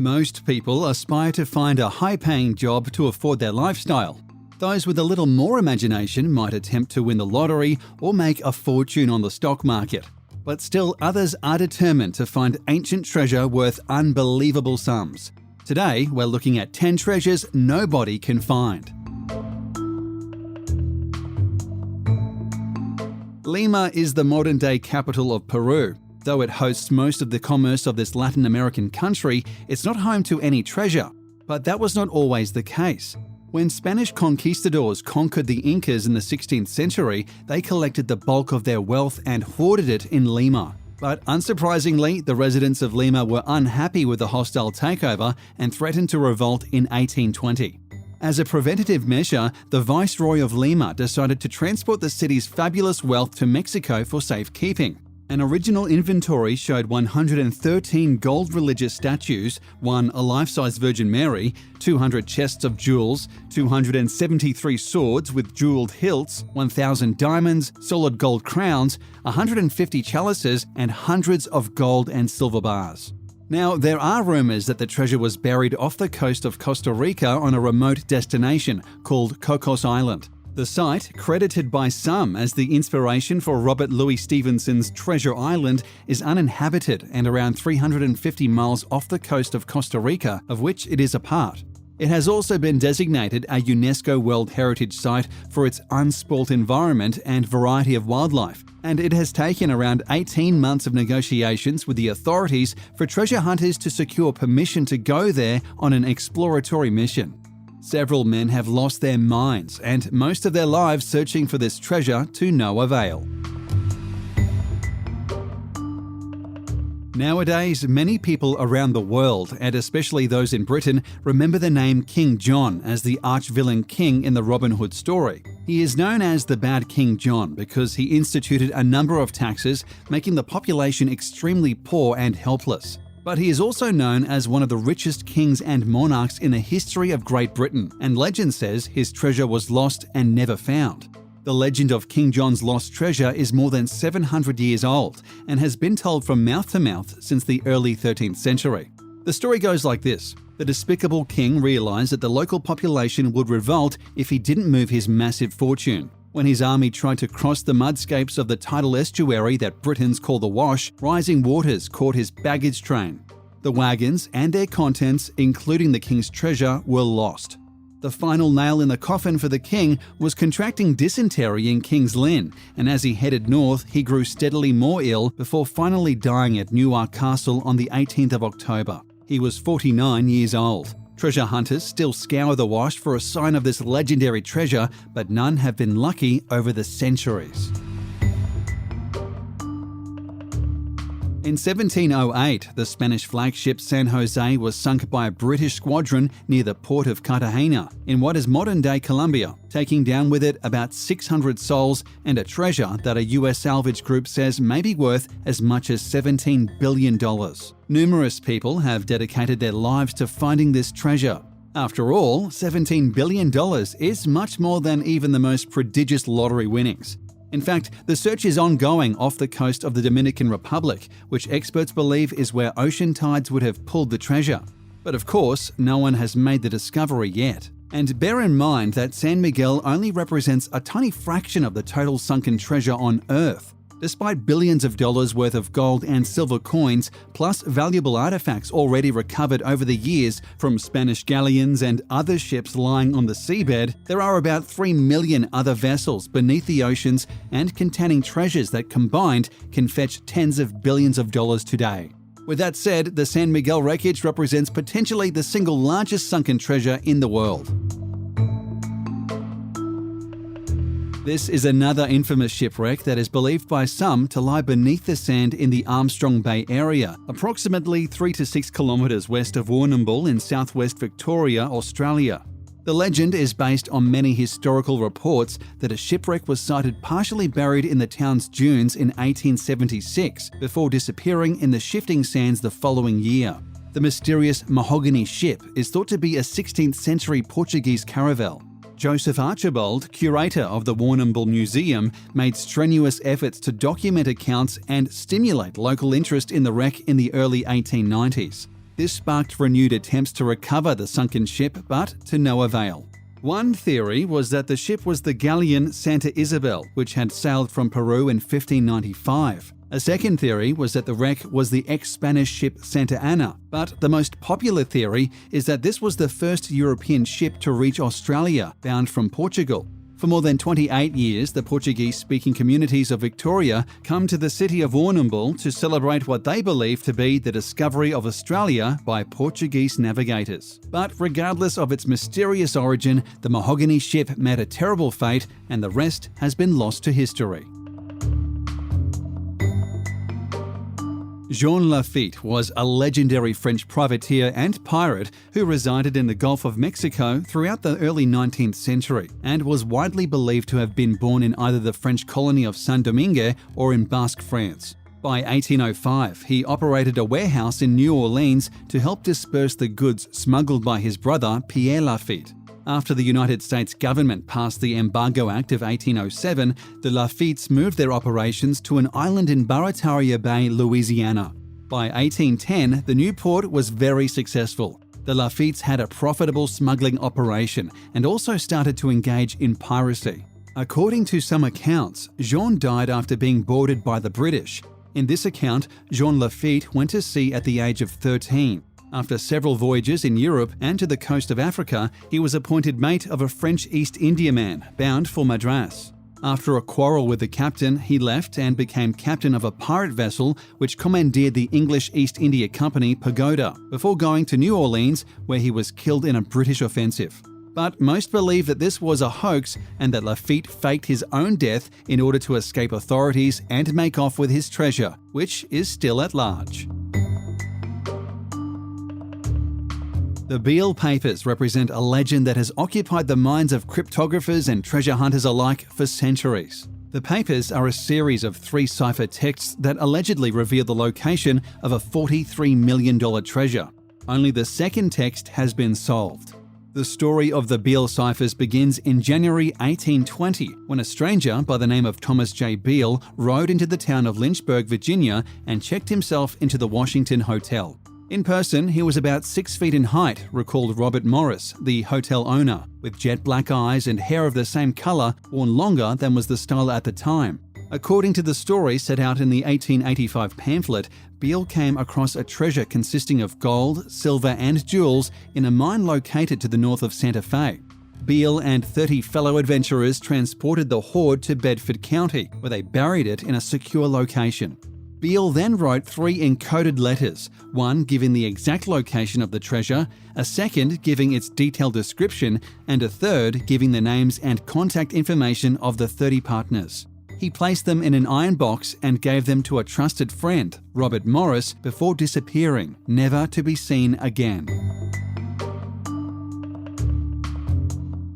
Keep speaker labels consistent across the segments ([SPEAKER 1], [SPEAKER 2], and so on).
[SPEAKER 1] Most people aspire to find a high-paying job to afford their lifestyle. Those with a little more imagination might attempt to win the lottery or make a fortune on the stock market. But still, others are determined to find ancient treasure worth unbelievable sums. Today, we're looking at 10 treasures nobody can find. Lima is the modern-day capital of Peru. Though it hosts most of the commerce of this Latin American country, it's not home to any treasure. But that was not always the case. When Spanish conquistadors conquered the Incas in the 16th century, they collected the bulk of their wealth and hoarded it in Lima. But unsurprisingly, the residents of Lima were unhappy with the hostile takeover and threatened to revolt in 1820. As a preventative measure, the Viceroy of Lima decided to transport the city's fabulous wealth to Mexico for safekeeping. An original inventory showed 113 gold religious statues, a life-size Virgin Mary, 200 chests of jewels, 273 swords with jeweled hilts, 1,000 diamonds, solid gold crowns, 150 chalices, and hundreds of gold and silver bars. Now, there are rumors that the treasure was buried off the coast of Costa Rica on a remote destination called Cocos Island. The site, credited by some as the inspiration for Robert Louis Stevenson's Treasure Island, is uninhabited and around 350 miles off the coast of Costa Rica, of which it is a part. It has also been designated a UNESCO World Heritage Site for its unspoilt environment and variety of wildlife, and it has taken around 18 months of negotiations with the authorities for treasure hunters to secure permission to go there on an exploratory mission. Several men have lost their minds and most of their lives searching for this treasure to no avail. Nowadays, many people around the world, and especially those in Britain, remember the name King John as the arch-villain king in the Robin Hood story. He is known as the Bad King John because he instituted a number of taxes, making the population extremely poor and helpless. But he is also known as one of the richest kings and monarchs in the history of Great Britain, and legend says his treasure was lost and never found. The legend of King John's lost treasure is more than 700 years old and has been told from mouth to mouth since the early 13th century. The story goes like this. The despicable king realized that the local population would revolt if he didn't move his massive fortune. When his army tried to cross the mudscapes of the tidal estuary that Britons call the Wash, rising waters caught his baggage train. The wagons and their contents, including the king's treasure, were lost. The final nail in the coffin for the king was contracting dysentery in King's Lynn, and as he headed north, he grew steadily more ill before finally dying at Newark Castle on the 18th of October. He was 49 years old. Treasure hunters still scour the Wash for a sign of this legendary treasure, but none have been lucky over the centuries. In 1708, the Spanish flagship San Jose was sunk by a British squadron near the port of Cartagena, in what is modern-day Colombia, taking down with it about 600 souls and a treasure that a US salvage group says may be worth as much as $17 billion. Numerous people have dedicated their lives to finding this treasure. After all, $17 billion is much more than even the most prodigious lottery winnings. In fact, the search is ongoing off the coast of the Dominican Republic, which experts believe is where ocean tides would have pulled the treasure. But of course, no one has made the discovery yet. And bear in mind that San Miguel only represents a tiny fraction of the total sunken treasure on Earth. Despite billions of dollars worth of gold and silver coins, plus valuable artifacts already recovered over the years from Spanish galleons and other ships lying on the seabed, there are about 3 million other vessels beneath the oceans and containing treasures that combined can fetch tens of billions of dollars today. With that said, the San Miguel wreckage represents potentially the single largest sunken treasure in the world. This is another infamous shipwreck that is believed by some to lie beneath the sand in the Armstrong Bay area, approximately 3 to 6 kilometres west of Warrnambool in southwest Victoria, Australia. The legend is based on many historical reports that a shipwreck was sighted partially buried in the town's dunes in 1876 before disappearing in the shifting sands the following year. The mysterious mahogany ship is thought to be a 16th century Portuguese caravel. Joseph Archibald, curator of the Warrnambool Museum, made strenuous efforts to document accounts and stimulate local interest in the wreck in the early 1890s. This sparked renewed attempts to recover the sunken ship, but to no avail. One theory was that the ship was the galleon Santa Isabel, which had sailed from Peru in 1595. A second theory was that the wreck was the ex-Spanish ship Santa Ana, but the most popular theory is that this was the first European ship to reach Australia, bound from Portugal. For more than 28 years, the Portuguese-speaking communities of Victoria come to the city of Warrnambool to celebrate what they believe to be the discovery of Australia by Portuguese navigators. But regardless of its mysterious origin, the mahogany ship met a terrible fate, and the rest has been lost to history. Jean Lafitte was a legendary French privateer and pirate who resided in the Gulf of Mexico throughout the early 19th century and was widely believed to have been born in either the French colony of Saint-Domingue or in Basque France. By 1805, he operated a warehouse in New Orleans to help disperse the goods smuggled by his brother Pierre Lafitte. After the United States government passed the Embargo Act of 1807, the Lafittes moved their operations to an island in Barataria Bay, Louisiana. By 1810, the new port was very successful. The Lafittes had a profitable smuggling operation and also started to engage in piracy. According to some accounts, Jean died after being boarded by the British. In this account, Jean Lafitte went to sea at the age of 13. After several voyages in Europe and to the coast of Africa, he was appointed mate of a French East Indiaman bound for Madras. After a quarrel with the captain, he left and became captain of a pirate vessel which commandeered the English East India Company Pagoda, before going to New Orleans, where he was killed in a British offensive. But most believe that this was a hoax and that Lafitte faked his own death in order to escape authorities and make off with his treasure, which is still at large. The BEALE papers represent a legend that has occupied the minds of cryptographers and treasure hunters alike for centuries. The papers are a series of 3 cipher texts that allegedly reveal the location of a $43 million treasure. Only the second text has been solved. The story of the BEALE ciphers begins in January 1820, when a stranger by the name of Thomas J. Beale rode into the town of Lynchburg, Virginia, and checked himself into the Washington Hotel. In person, he was about 6 feet in height, recalled Robert Morris, the hotel owner, with jet black eyes and hair of the same color, worn longer than was the style at the time. According to the story set out in the 1885 pamphlet, Beale came across a treasure consisting of gold, silver and jewels in a mine located to the north of Santa Fe. Beale and 30 fellow adventurers transported the hoard to Bedford County, where they buried it in a secure location. Beale then wrote 3 encoded letters, one giving the exact location of the treasure, a second giving its detailed description, and a third giving the names and contact information of the 30 partners. He placed them in an iron box and gave them to a trusted friend, Robert Morris, before disappearing, never to be seen again.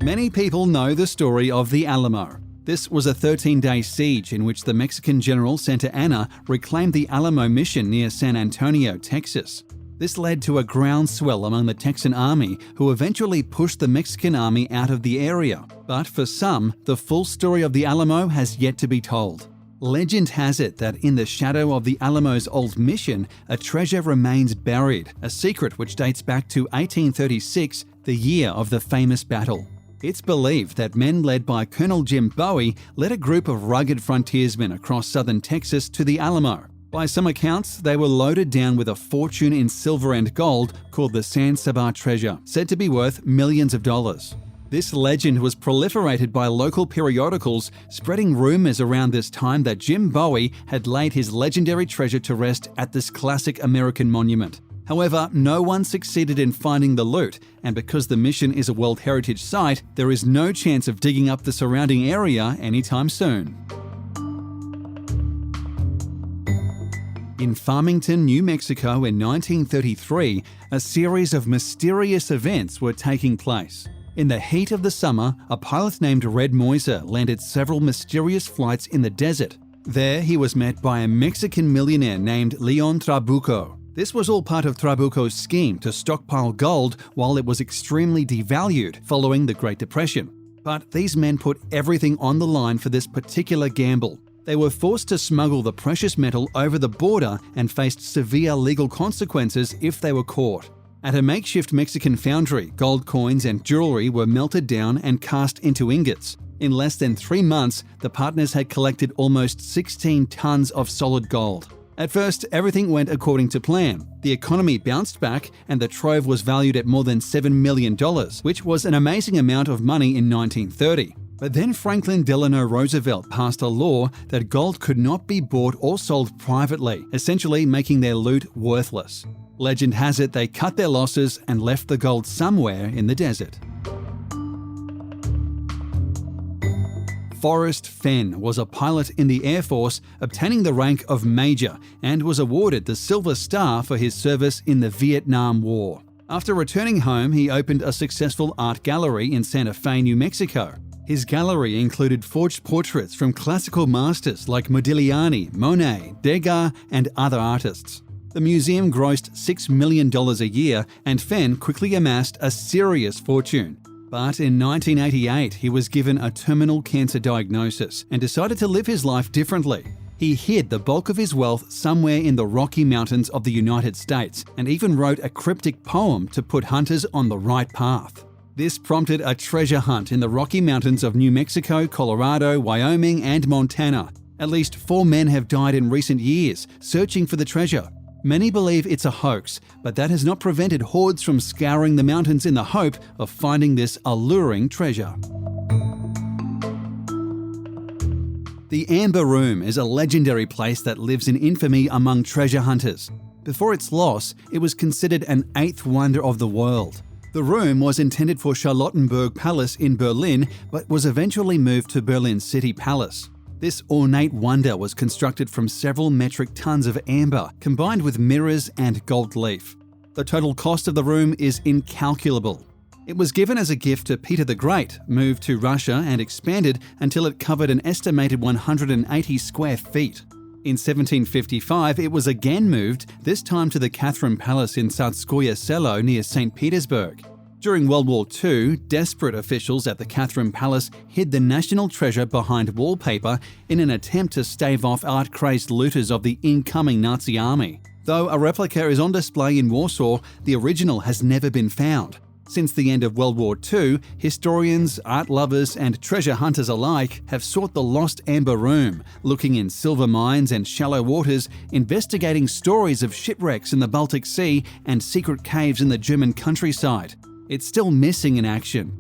[SPEAKER 1] Many people know the story of the Alamo. This was a 13-day siege in which the Mexican general Santa Anna reclaimed the Alamo mission near San Antonio, Texas. This led to a groundswell among the Texan army, who eventually pushed the Mexican army out of the area. But for some, the full story of the Alamo has yet to be told. Legend has it that in the shadow of the Alamo's old mission, a treasure remains buried, a secret which dates back to 1836, the year of the famous battle. It's believed that men led by Colonel Jim Bowie led a group of rugged frontiersmen across southern Texas to the Alamo. By some accounts, they were loaded down with a fortune in silver and gold called the San Saba treasure, said to be worth millions of dollars. This legend was proliferated by local periodicals, spreading rumors around this time that Jim Bowie had laid his legendary treasure to rest at this classic American monument. However, no one succeeded in finding the loot, and because the mission is a World Heritage Site, there is no chance of digging up the surrounding area anytime soon. In Farmington, New Mexico in 1933, a series of mysterious events were taking place. In the heat of the summer, a pilot named Red Moiser landed several mysterious flights in the desert. There, he was met by a Mexican millionaire named Leon Trabuco. This was all part of Trabuco's scheme to stockpile gold while it was extremely devalued following the Great Depression. But these men put everything on the line for this particular gamble. They were forced to smuggle the precious metal over the border and faced severe legal consequences if they were caught. At a makeshift Mexican foundry, gold coins and jewelry were melted down and cast into ingots. In less than 3 months, the partners had collected almost 16 tons of solid gold. At first, everything went according to plan. The economy bounced back and the trove was valued at more than $7 million, which was an amazing amount of money in 1930. But then Franklin Delano Roosevelt passed a law that gold could not be bought or sold privately, essentially making their loot worthless. Legend has it they cut their losses and left the gold somewhere in the desert. Forrest Fenn was a pilot in the Air Force, obtaining the rank of Major, and was awarded the Silver Star for his service in the Vietnam War. After returning home, he opened a successful art gallery in Santa Fe, New Mexico. His gallery included forged portraits from classical masters like Modigliani, Monet, Degas, and other artists. The museum grossed $6 million a year, and Fenn quickly amassed a serious fortune. But in 1988, he was given a terminal cancer diagnosis and decided to live his life differently. He hid the bulk of his wealth somewhere in the Rocky Mountains of the United States and even wrote a cryptic poem to put hunters on the right path. This prompted a treasure hunt in the Rocky Mountains of New Mexico, Colorado, Wyoming, and Montana. At least 4 men have died in recent years searching for the treasure. Many believe it's a hoax, but that has not prevented hordes from scouring the mountains in the hope of finding this alluring treasure. The Amber Room is a legendary place that lives in infamy among treasure hunters. Before its loss, it was considered an 8th wonder of the world. The room was intended for Charlottenburg Palace in Berlin, but was eventually moved to Berlin City Palace. This ornate wonder was constructed from several metric tons of amber, combined with mirrors and gold leaf. The total cost of the room is incalculable. It was given as a gift to Peter the Great, moved to Russia and expanded until it covered an estimated 180 square feet. In 1755, it was again moved, this time to the Catherine Palace in Tsarskoye Selo near St. Petersburg. During World War II, desperate officials at the Catherine Palace hid the national treasure behind wallpaper in an attempt to stave off art-crazed looters of the incoming Nazi army. Though a replica is on display in Warsaw, the original has never been found. Since the end of World War II, historians, art lovers, and treasure hunters alike have sought the lost Amber Room, looking in silver mines and shallow waters, investigating stories of shipwrecks in the Baltic Sea and secret caves in the German countryside. It's still missing in action.